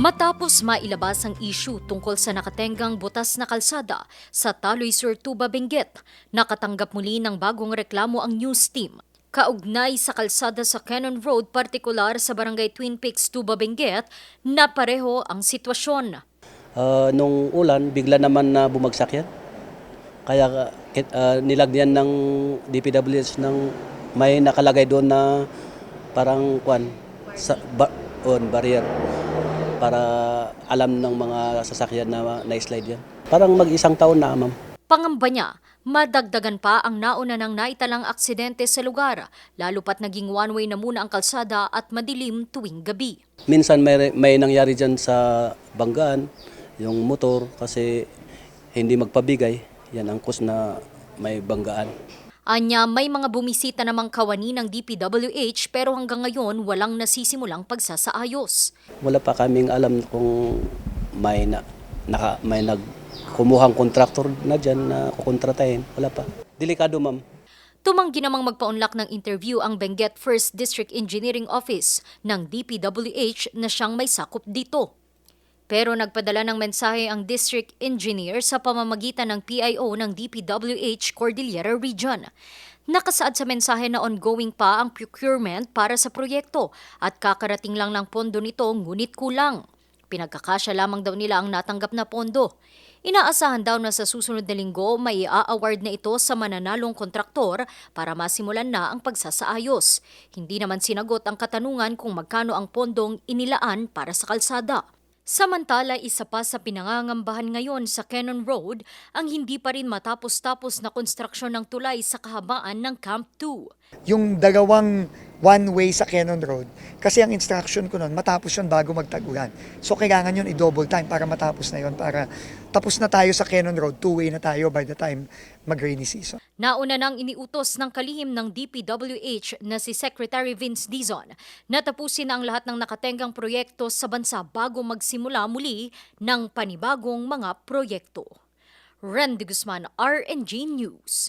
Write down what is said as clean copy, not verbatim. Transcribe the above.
Matapos mailabas ang issue tungkol sa nakatenggang butas na kalsada sa Taloy Sur Tuba, Benguet, nakatanggap muli ng bagong reklamo ang news team. Kaugnay sa kalsada sa Cannon Road, partikular sa Barangay Twin Peaks, Tuba, Benguet, na pareho ang sitwasyon. Nung ulan, bigla naman na bumagsak yan. Kaya nilagyan ng DPWH ng may nakalagay doon na parang barrier para alam ng mga sasakyan na na-slide yan. Parang mag-isang taon na, ma'am. Pangamba niya, madagdagan pa ang nauna ng naitalang aksidente sa lugar, lalo pat naging one-way na muna ang kalsada at madilim tuwing gabi. Minsan may nangyari dyan sa banggaan, yung motor kasi hindi magpabigay, yan ang cause na may banggaan. Anya, may mga bumisita namang kawani ng DPWH pero hanggang ngayon walang nasisimulang pagsasaayos. Wala pa kaming alam kung may kumuhang kontraktor na dyan na kukontratahin. Wala pa. Delikado, ma'am. Tumanggi namang magpaunlak ng interview ang Benguet 1st District Engineering Office ng DPWH na siyang may sakop dito. Pero nagpadala ng mensahe ang District Engineer sa pamamagitan ng PIO ng DPWH Cordillera Region. Nakasaad sa mensahe na ongoing pa ang procurement para sa proyekto at kakarating lang ng pondo nito ngunit kulang. Pinagkakasya lamang daw nila ang natanggap na pondo. Inaasahan daw na sa susunod na linggo may i-award na ito sa mananalong kontraktor para masimulan na ang pagsasaayos. Hindi naman sinagot ang katanungan kung magkano ang pondong inilaan para sa kalsada. Samantala, isa pa sa pinangangambahan ngayon sa Cannon Road ang hindi pa rin matapos-tapos na konstruksyon ng tulay sa kahabaan ng Camp 2. Yung dalawang one-way sa Cannon Road, kasi ang instruction ko noon, matapos yun bago magtag-ulan. So kailangan yun i-double time para matapos na yun, para tapos na tayo sa Cannon Road, two-way na tayo by the time mag-rainy season. Nauna nang iniutos ng kalihim ng DPWH na si Secretary Vince Dizon na tapusin na ang lahat ng nakatenggang proyekto sa bansa bago magsimula muli ng panibagong mga proyekto. Randy Guzman, RNG News.